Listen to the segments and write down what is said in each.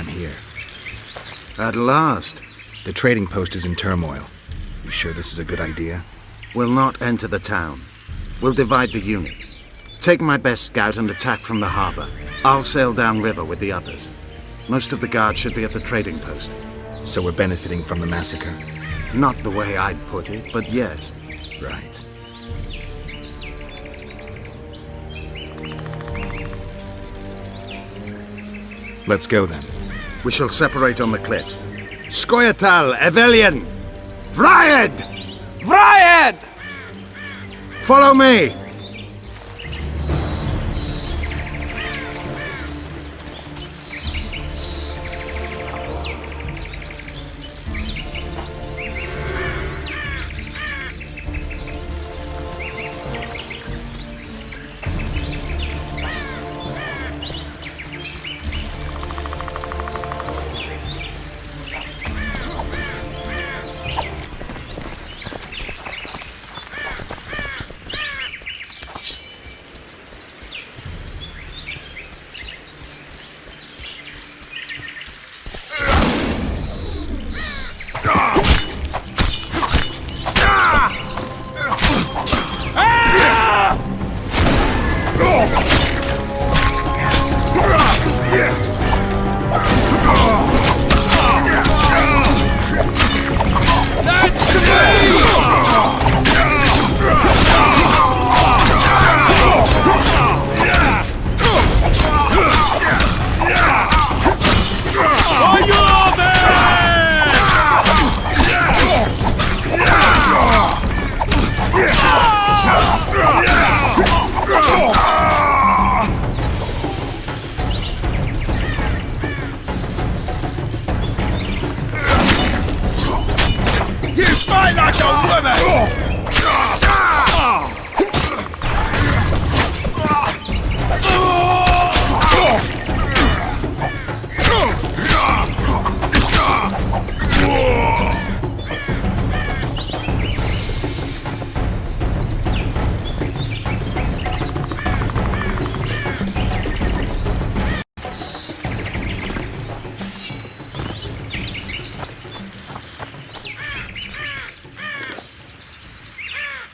I'm here. At last. The trading post is in turmoil. You sure this is a good idea? We'll not enter the town. We'll divide the unit. Take my best scout and attack from the harbor. I'll sail downriver with the others. Most of the guards should be at the trading post. So we're benefiting from the massacre? Not the way I'd put it, but yes. Right. Let's go then. We shall separate on the cliffs. Skoyatal, Evelian! Vryed! Vryed! Follow me!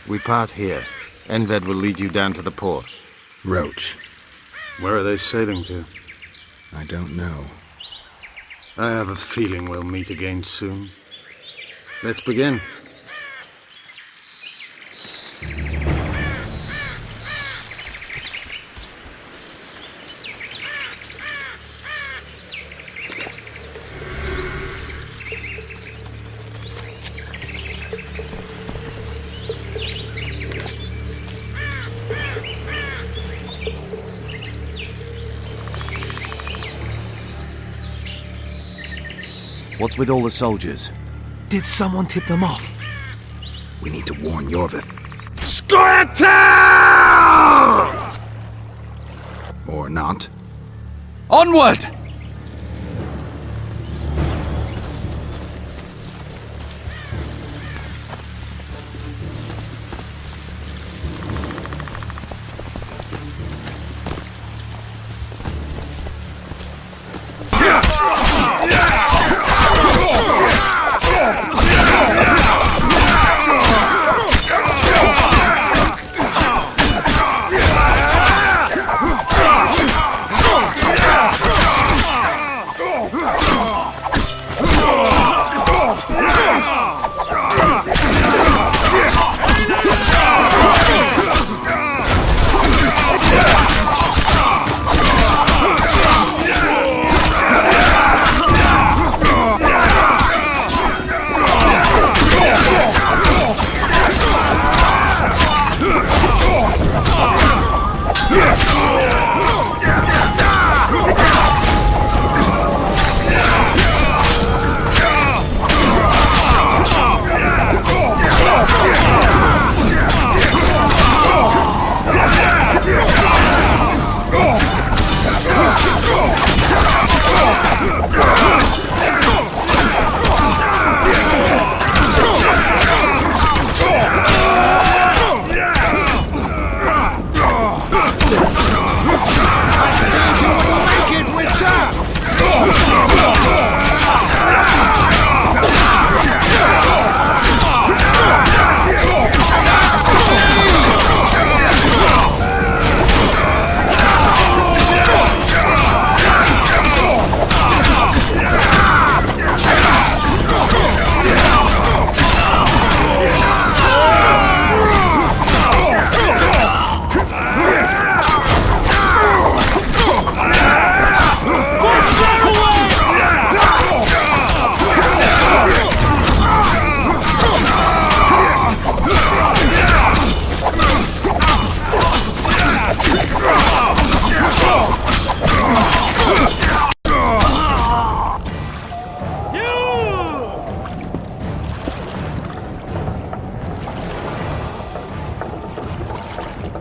We part here. Enved will lead you down to the port. Roach. Where are they sailing to? I don't know. I have a feeling we'll meet again soon. Let's begin. What's with all the soldiers? Did someone tip them off? We need to warn Yorvith. Skoyatal! Or not. Onward!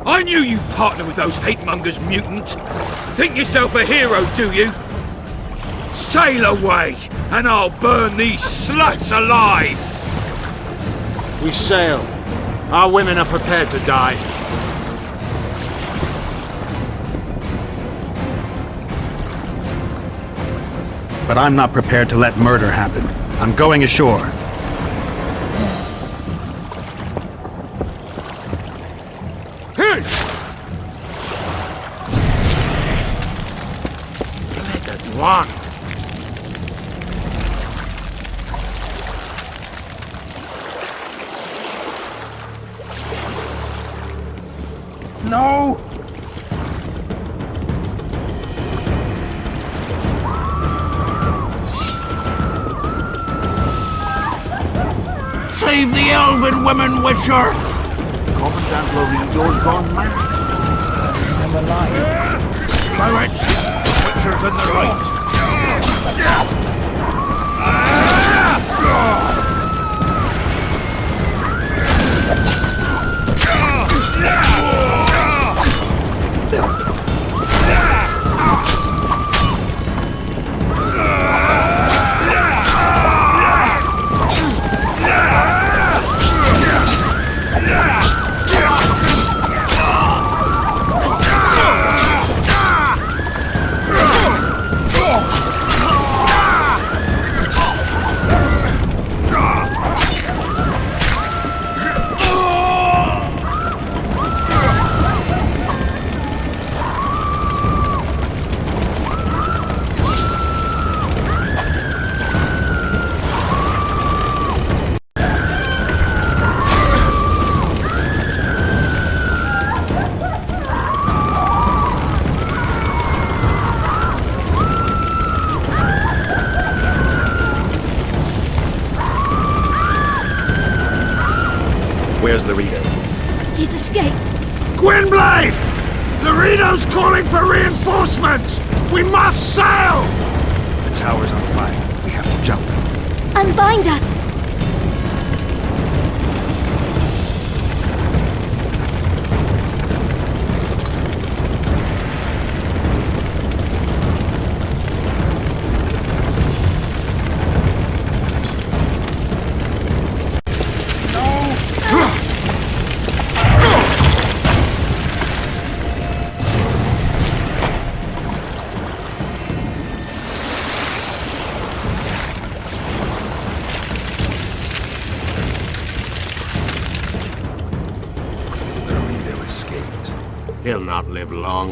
I knew you'd partner with those hate-mongers, mutant. Think yourself a hero, do you? Sail away, and I'll burn these sluts alive! We sail. Our women are prepared to die. But I'm not prepared to let murder happen. I'm going ashore. Let it run. No! Save the elven women, Witcher! Commandant Lorido's gone mad. I'm alive. Pirates! Witcher's in the right! Where's Laredo? He's escaped. Gwynblade! Laredo's calling for reinforcements! We must sail! The tower's on fire. We have to jump. Unbind us! He'll not live long.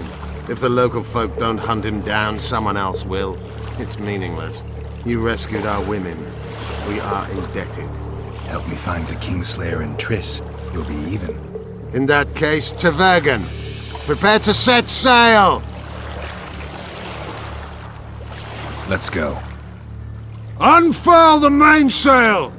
If the local folk don't hunt him down, someone else will. It's meaningless. You rescued our women. We are indebted. Help me find the Kingslayer and Triss. You'll be even. In that case, to Vergen. Prepare to set sail! Let's go. Unfurl the mainsail!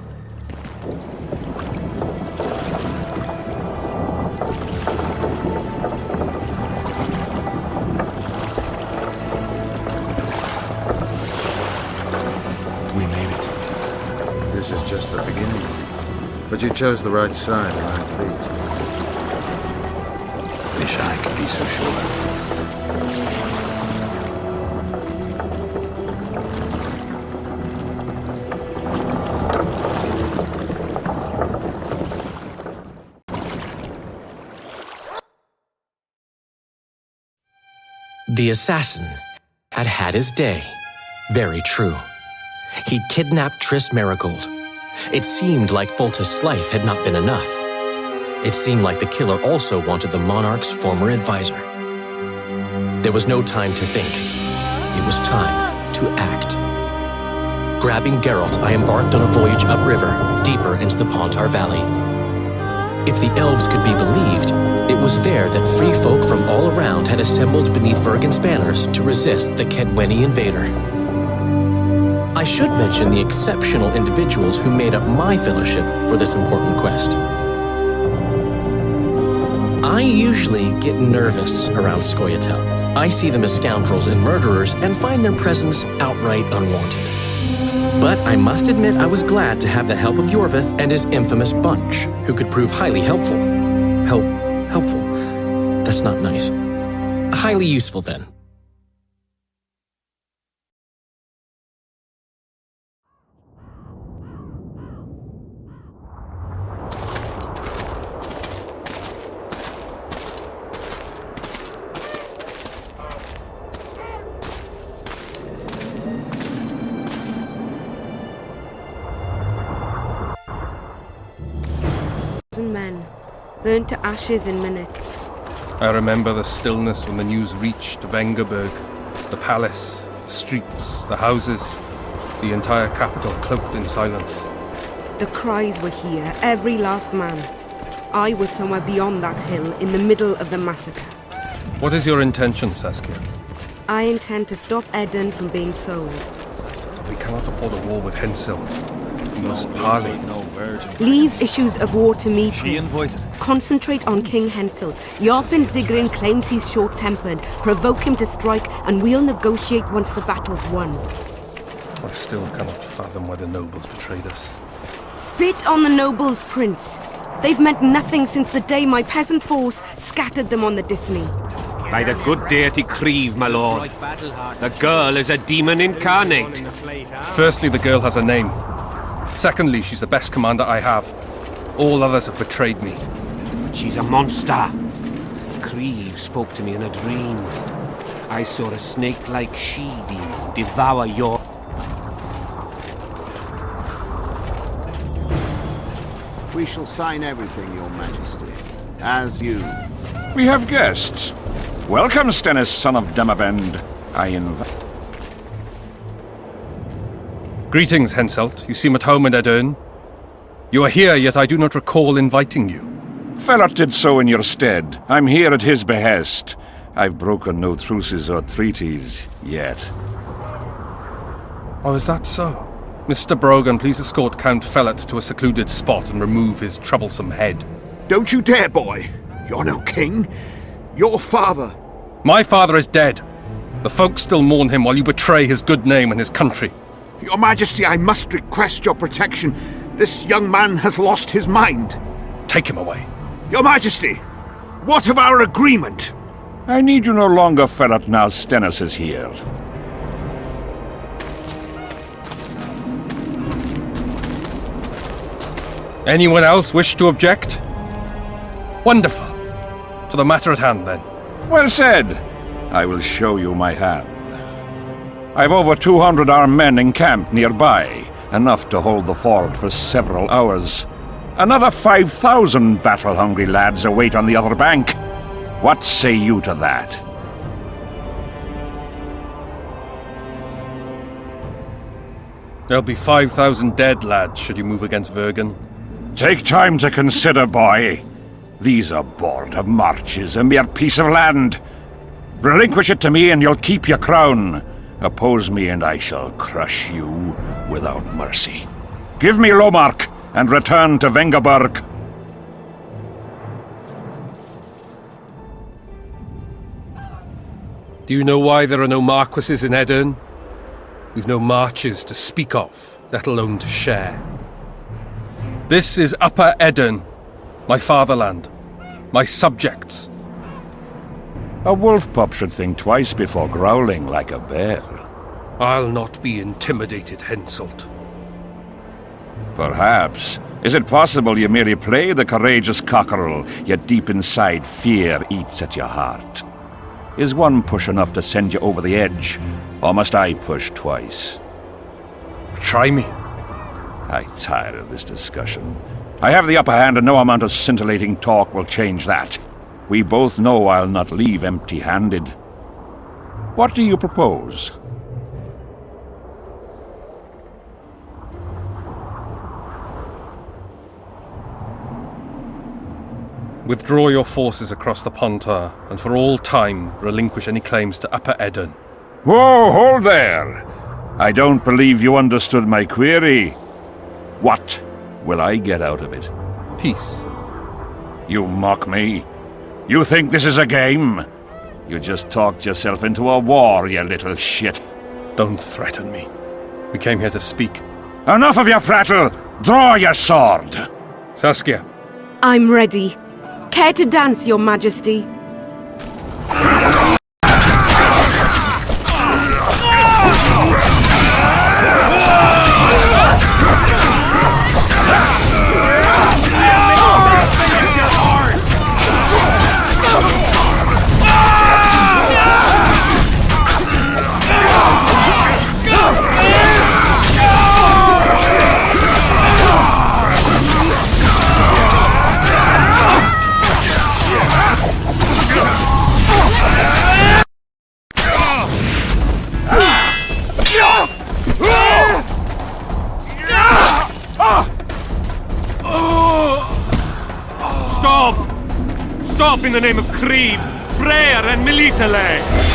We made it. This is just the beginning. But you chose the right side, and I'm pleased. Wish I could be so sure. The assassin had had his day. Very true. He'd kidnapped Triss Marigold. It seemed like Foltest's life had not been enough. It seemed like the killer also wanted the monarch's former advisor. There was no time to think. It was time to act. Grabbing Geralt, I embarked on a voyage upriver, deeper into the Pontar Valley. If the elves could be believed, it was there that free folk from all around had assembled beneath Vergen's banners to resist the Kedweni invader. I should mention the exceptional individuals who made up my fellowship for this important quest. I usually get nervous around Scoia'tael. I see them as scoundrels and murderers and find their presence outright unwanted. But I must admit I was glad to have the help of Yorvith and his infamous bunch, who could prove highly helpful. Helpful. That's not nice. Highly useful, then. Men, burnt to ashes in minutes. I remember the stillness when the news reached Vengerberg, the palace, the streets, the houses, the entire capital cloaked in silence. The cries were here, every last man. I was somewhere beyond that hill, in the middle of the massacre. What is your intention, Saskia? I intend to stop Eden from being sold. We cannot afford a war with Henselt. We must parley. Leave issues of war to me, Prince. Concentrate on King Henselt. Yarpen Zigrin claims he's short-tempered. Provoke him to strike, and we'll negotiate once the battle's won. I still cannot fathom why the nobles betrayed us. Spit on the nobles, Prince. They've meant nothing since the day my peasant force scattered them on the Diffney. By the good deity Creve, my lord. The girl is a demon incarnate. Firstly, the girl has a name. Secondly, she's the best commander I have. All others have betrayed me. She's a monster. Creve spoke to me in a dream. I saw a snake-like she-demon devour your... We shall sign everything, Your Majesty. As you. We have guests. Welcome, Stennis, son of Demavend. I invite... Greetings, Henselt. You seem at home in Edern. You are here, yet I do not recall inviting you. Fellat did so in your stead. I'm here at his behest. I've broken no truces or treaties, yet. Oh, is that so? Mr. Brogan, please escort Count Fellat to a secluded spot and remove his troublesome head. Don't you dare, boy! You're no king. Your father. My father is dead. The folk still mourn him while you betray his good name and his country. Your Majesty, I must request your protection. This young man has lost his mind. Take him away. Your Majesty, what of our agreement? I need you no longer, Fellat, now Stennis is here. Anyone else wish to object? Wonderful. To the matter at hand, then. Well said. I will show you my hand. I've over 200 armed men encamped nearby, enough to hold the fort for several hours. Another 5,000 battle-hungry lads await on the other bank. What say you to that? There'll be 5,000 dead lads should you move against Vergen. Take time to consider, boy. These are border marches, a mere piece of land. Relinquish it to me and you'll keep your crown. Oppose me and I shall crush you without mercy. Give me Lomark and return to Vengerberg. Do you know why there are no marquises in Edern? We've no marches to speak of, let alone to share. This is Upper Edern, my fatherland, my subjects. A wolf pup should think twice before growling like a bear. I'll not be intimidated, Henselt. Perhaps. Is it possible you merely play the courageous cockerel, yet deep inside fear eats at your heart? Is one push enough to send you over the edge, or must I push twice? Try me. I tire of this discussion. I have the upper hand and no amount of scintillating talk will change that. We both know I'll not leave empty-handed. What do you propose? Withdraw your forces across the Pontar, and for all time relinquish any claims to Upper Edern. Whoa, hold there! I don't believe you understood my query. What will I get out of it? Peace. You mock me? You think this is a game? You just talked yourself into a war, you little shit. Don't threaten me. We came here to speak. Enough of your prattle! Draw your sword! Saskia. I'm ready. Care to dance, Your Majesty? Stop! Stop in the name of Creve, Freyr and Militale!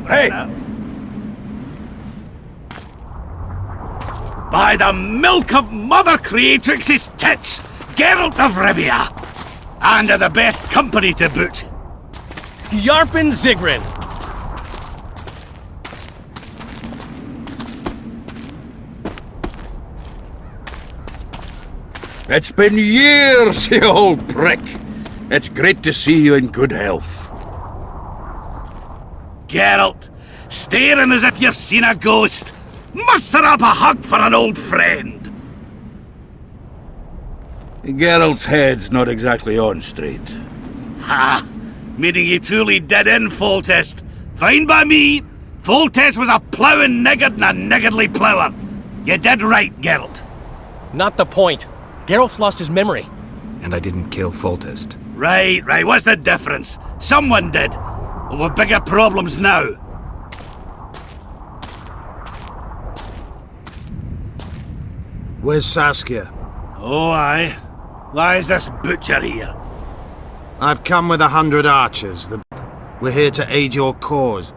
Hey! By the milk of Mother Creatrix's tits, Geralt of Rivia! And of the best company to boot. Yarpen Zigrin! It's been years, you old prick. It's great to see you in good health. Geralt, staring as if you've seen a ghost. Muster up a hug for an old friend. Geralt's head's not exactly on straight. Ha! Meaning you truly did in Foltest. Fine by me. Foltest was a ploughing niggard and a niggardly plougher. You did right, Geralt. Not the point. Geralt's lost his memory. And I didn't kill Foltest. Right. What's the difference? Someone did. Well, we've bigger problems now. Where's Saskia? Oh, aye. Why is this butcher here? I've come with 100 archers. We're here to aid your cause.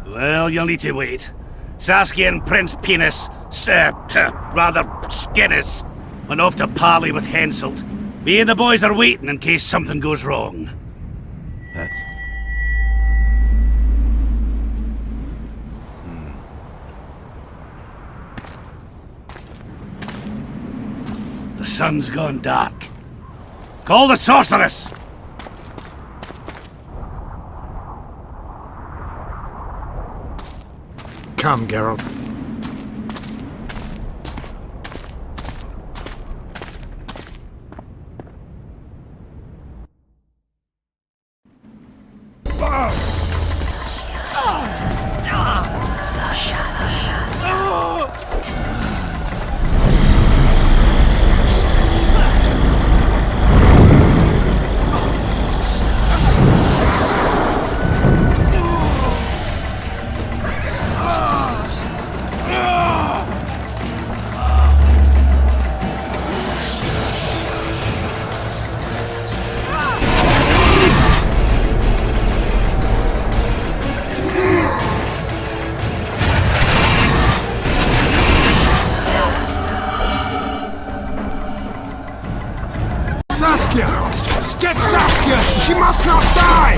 Well, you'll need to wait. Saskia and Prince Penis, rather Skinnis, went off to parley with Henselt. Me and the boys are waiting in case something goes wrong. The sun's gone dark. Call the sorceress! Come, Geralt. Saskia! Get Saskia! She must not die!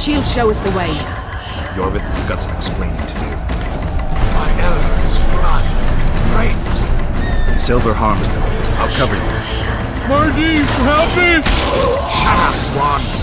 She'll show us the way. Yorvith, you've got some explaining to do. My elders' blood. Wraiths. Silver harms them. I'll cover you. Marty, help me! Shut up, Swan.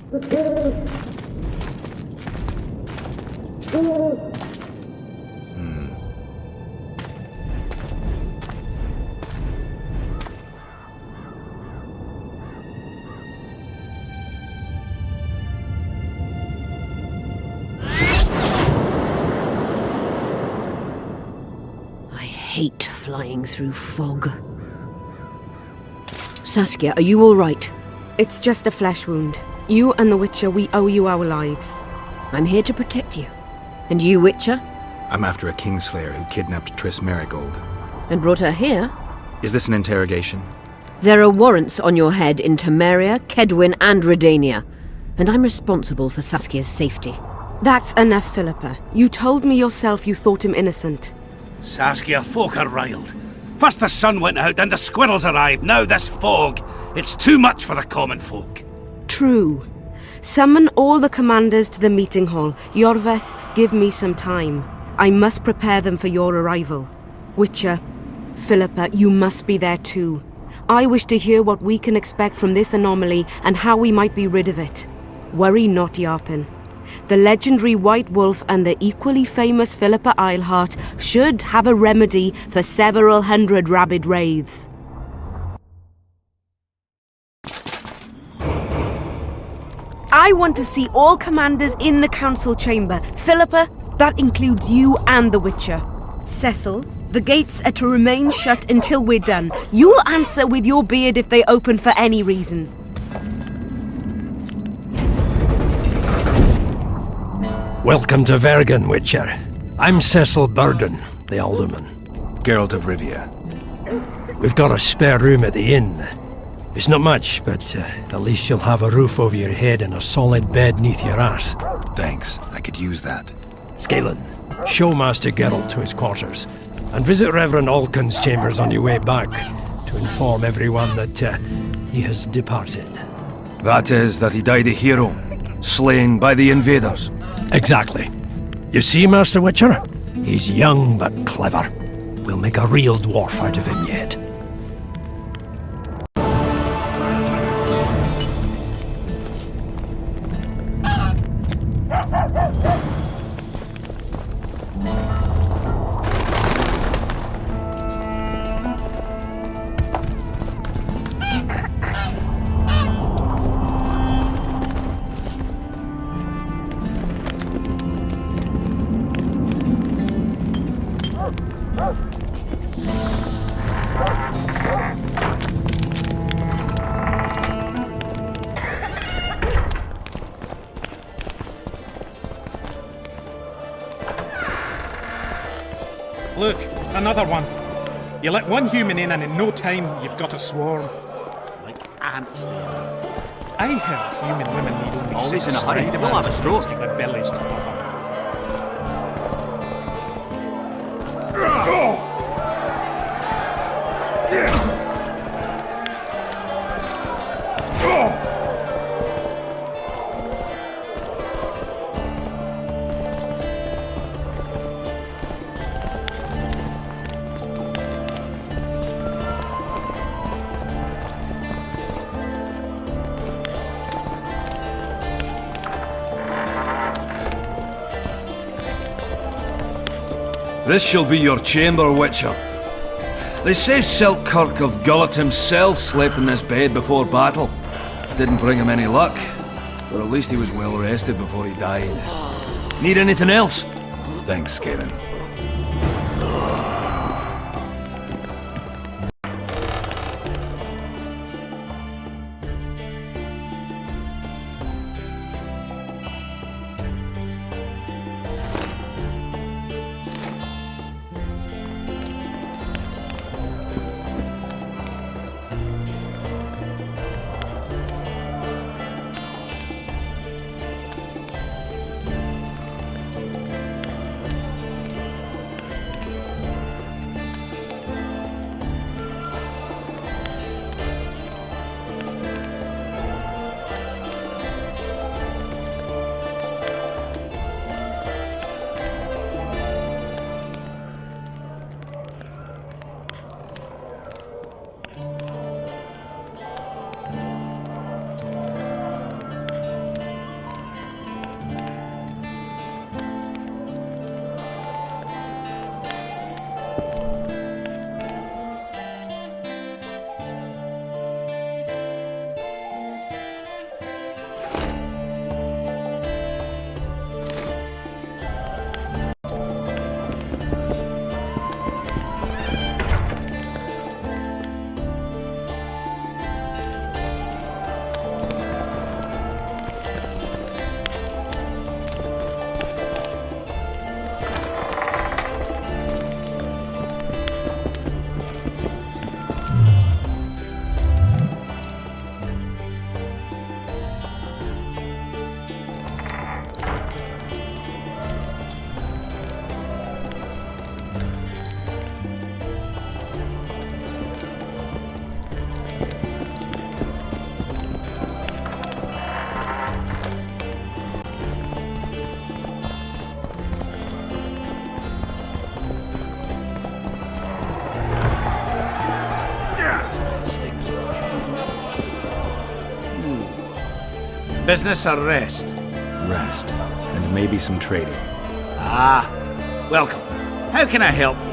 I hate flying through fog. Saskia, are you all right? It's just a flesh wound. You and the Witcher, we owe you our lives. I'm here to protect you. And you, Witcher? I'm after a Kingslayer who kidnapped Triss Merigold. And brought her here? Is this an interrogation? There are warrants on your head in Temeria, Kedwin, and Redania. And I'm responsible for Saskia's safety. That's enough, Philippa. You told me yourself you thought him innocent. Saskia, folk are riled. First the sun went out, then the squirrels arrived, now this fog. It's too much for the common folk. True. Summon all the commanders to the meeting hall. Yorveth, give me some time. I must prepare them for your arrival. Witcher, Philippa, you must be there too. I wish to hear what we can expect from this anomaly and how we might be rid of it. Worry not, Yarpen. The legendary White Wolf and the equally famous Philippa Eilhart should have a remedy for several hundred rabid wraiths. I want to see all commanders in the council chamber. Philippa, that includes you and the Witcher. Cecil, the gates are to remain shut until we're done. You'll answer with your beard if they open for any reason. Welcome to Vergen, Witcher. I'm Cecil Burden, the Alderman. Geralt of Rivia. We've got a spare room at the inn. It's not much, but at least you'll have a roof over your head and a solid bed neath your ass. Thanks, I could use that. Scalen, show Master Geralt to his quarters, and visit Reverend Alkin's chambers on your way back, to inform everyone that he has departed. That is, that he died a hero, slain by the invaders. Exactly. You see, Master Witcher? He's young but clever. We'll make a real dwarf out of him yet. Look, another one. You let one human in and in no time you've got a swarm. Like ants they are. I heard human women need only Always six in a hurry. Spider-Man We'll have a stroke. to keep their bellies to puff up. This shall be your chamber, Witcher. They say Selkirk of Gullet himself slept in this bed before battle. Didn't bring him any luck, but at least he was well rested before he died. Need anything else? Thanks, Skaven. Business or rest? Rest. And maybe some trading. Ah, welcome. How can I help you?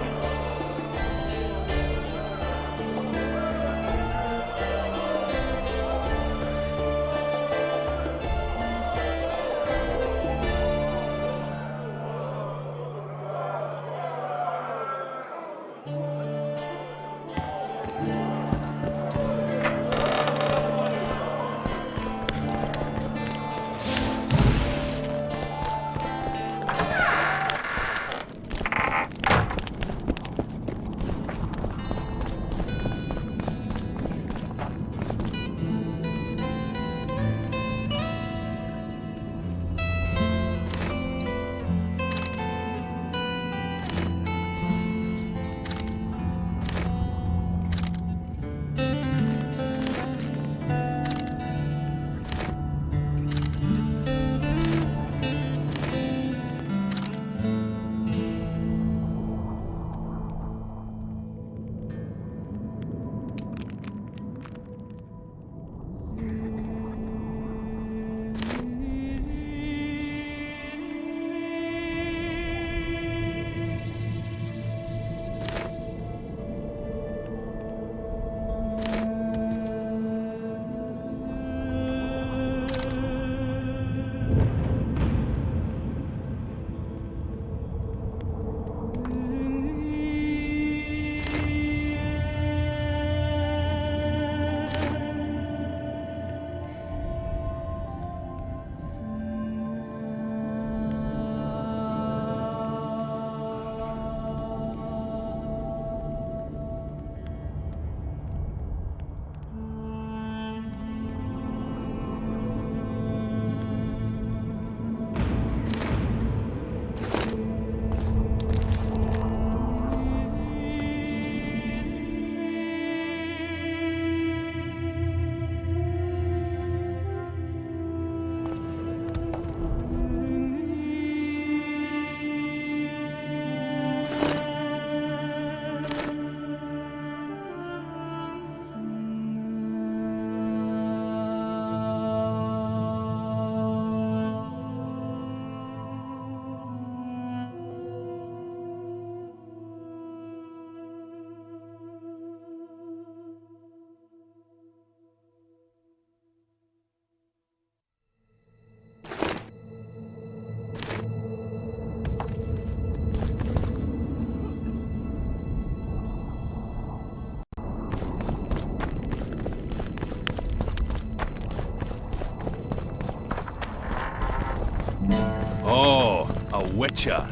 Oh, a witcher.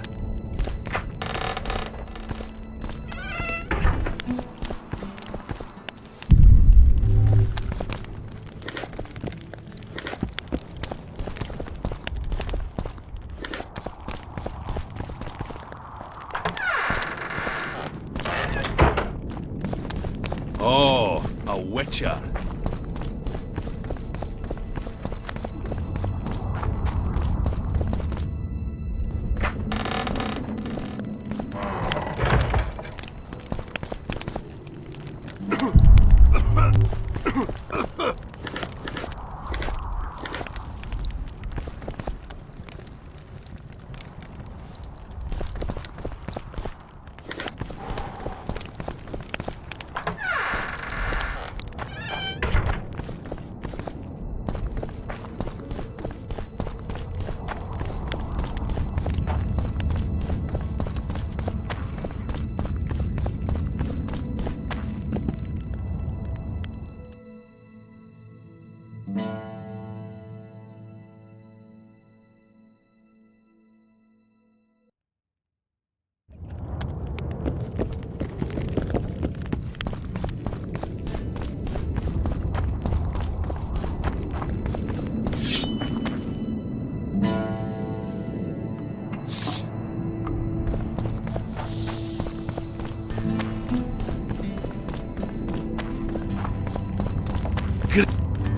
Oh, a witcher.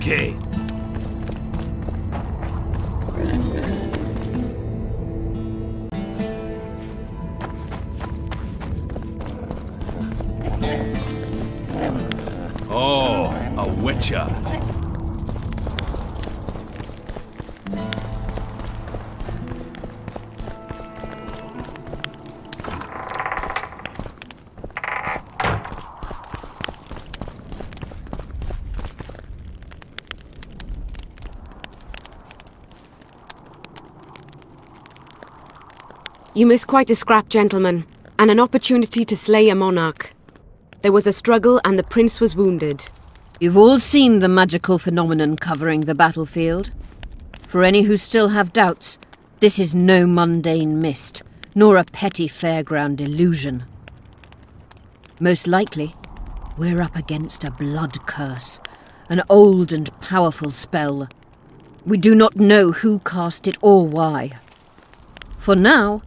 Okay. Oh, a witcher. You missed quite a scrap, gentlemen, and an opportunity to slay a monarch. There was a struggle and the prince was wounded. You've all seen the magical phenomenon covering the battlefield. For any who still have doubts, this is no mundane mist, nor a petty fairground illusion. Most likely, we're up against a blood curse, an old and powerful spell. We do not know who cast it or why. For now,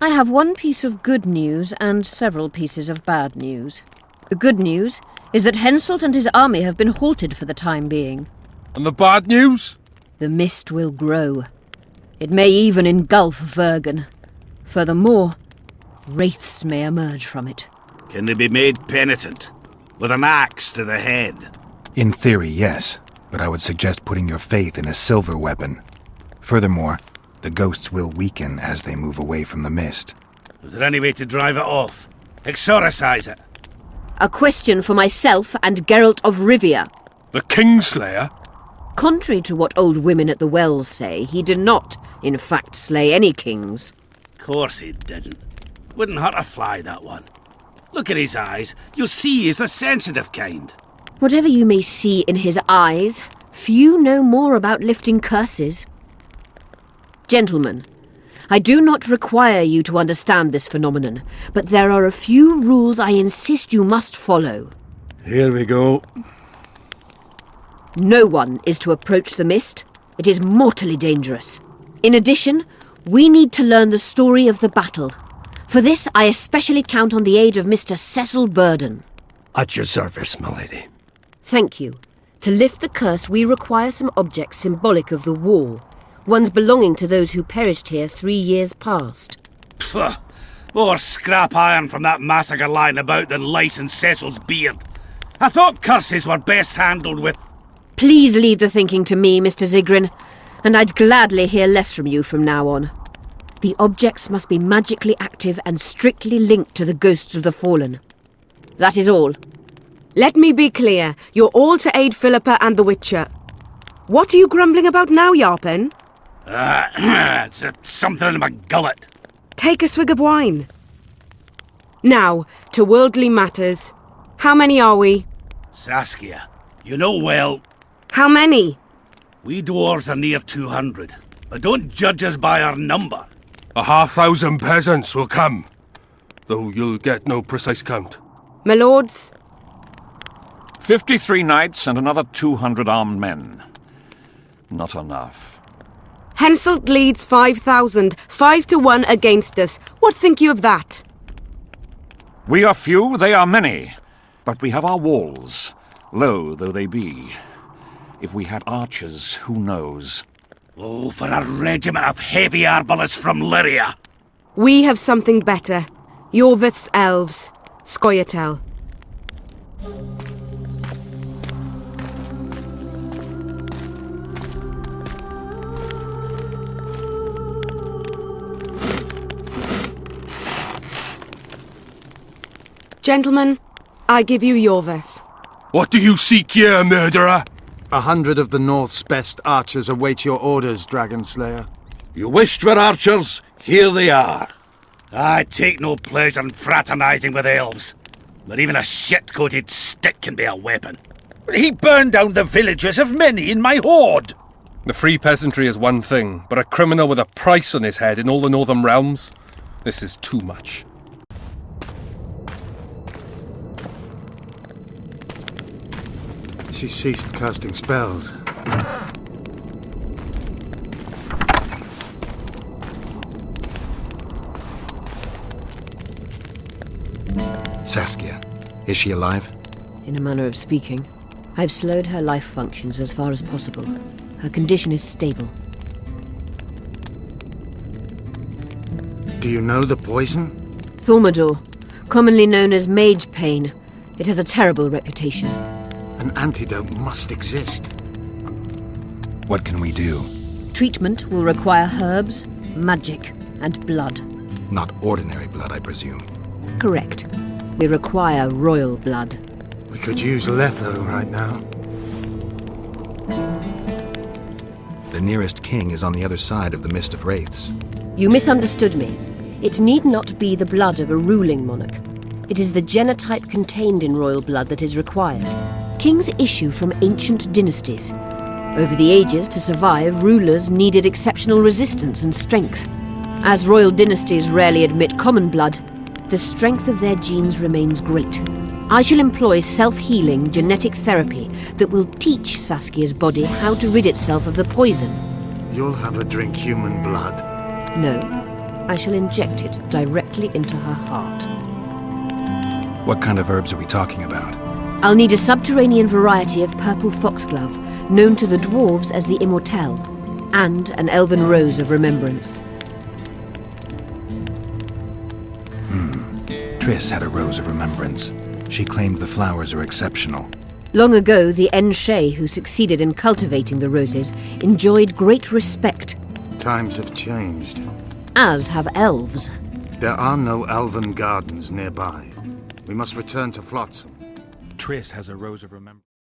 I have one piece of good news and several pieces of bad news. The good news is that Henselt and his army have been halted for the time being. And the bad news? The mist will grow. It may even engulf Vergen. Furthermore, wraiths may emerge from it. Can they be made penitent? With an axe to the head? In theory, yes, but I would suggest putting your faith in a silver weapon. Furthermore, the ghosts will weaken as they move away from the mist. Is there any way to drive it off? Exorcise it? A question for myself and Geralt of Rivia. The Kingslayer? Contrary to what old women at the wells say, he did not, in fact, slay any kings. Course he didn't. Wouldn't hurt a fly, that one. Look at his eyes. You'll see he's the sensitive kind. Whatever you may see in his eyes, few know more about lifting curses. Gentlemen, I do not require you to understand this phenomenon, but there are a few rules I insist you must follow. Here we go. No one is to approach the mist. It is mortally dangerous. In addition, we need to learn the story of the battle. For this, I especially count on the aid of Mr. Cecil Burden. At your service, my lady. Thank you. To lift the curse, we require some objects symbolic of the war. Ones belonging to those who perished here 3 years past. Pfft! More scrap iron from that massacre lying about than lice in Cecil's beard. I thought curses were best handled with... Please leave the thinking to me, Mr. Zigrin, and I'd gladly hear less from you from now on. The objects must be magically active and strictly linked to the ghosts of the fallen. That is all. Let me be clear. You're all to aid Philippa and the Witcher. What are you grumbling about now, Yarpen? It's something in my gullet. Take a swig of wine. Now, to worldly matters. How many are we? Saskia, you know well... How many? We dwarves are near 200, but don't judge us by our number. 1,000 peasants will come, though you'll get no precise count. My lords? 53 knights and another 200 armed men. Not enough. Henselt leads 5,000, 5 to 1 against us. What think you of that? We are few, they are many, but we have our walls, low though they be. If we had archers, who knows? Oh, for a regiment of heavy arbalists from Lyria! We have something better. Yorvith's elves. Scoia'tael. Gentlemen, I give you Yorvith. What do you seek here, murderer? 100 of the North's best archers await your orders, Dragon Slayer. You wished for archers, here they are. I take no pleasure in fraternizing with elves, but even a shit-coated stick can be a weapon. He burned down the villages of many in my horde. The free peasantry is one thing, but a criminal with a price on his head in all the northern realms? This is too much. She ceased casting spells. Saskia, is she alive? In a manner of speaking. I've slowed her life functions as far as possible. Her condition is stable. Do you know the poison? Thaumadour, commonly known as mage pain. It has a terrible reputation. An antidote must exist. What can we do? Treatment will require herbs, magic, and blood. Not ordinary blood, I presume. Correct. We require royal blood. We could use Letho right now. The nearest king is on the other side of the Mist of Wraiths. You misunderstood me. It need not be the blood of a ruling monarch. It is the genotype contained in royal blood that is required. Kings issue from ancient dynasties. Over the ages, to survive, rulers needed exceptional resistance and strength. As royal dynasties rarely admit common blood, the strength of their genes remains great. I shall employ self-healing genetic therapy that will teach Saskia's body how to rid itself of the poison. You'll have her drink human blood? No, I shall inject it directly into her heart. What kind of herbs are we talking about? I'll need a subterranean variety of purple foxglove, known to the dwarves as the immortelle, and an elven rose of remembrance. Triss had a rose of remembrance. She claimed the flowers are exceptional. Long ago, the Enshe who succeeded in cultivating the roses enjoyed great respect. Times have changed. As have elves. There are no elven gardens nearby. We must return to Flotsam. Triss has a rose of remembrance.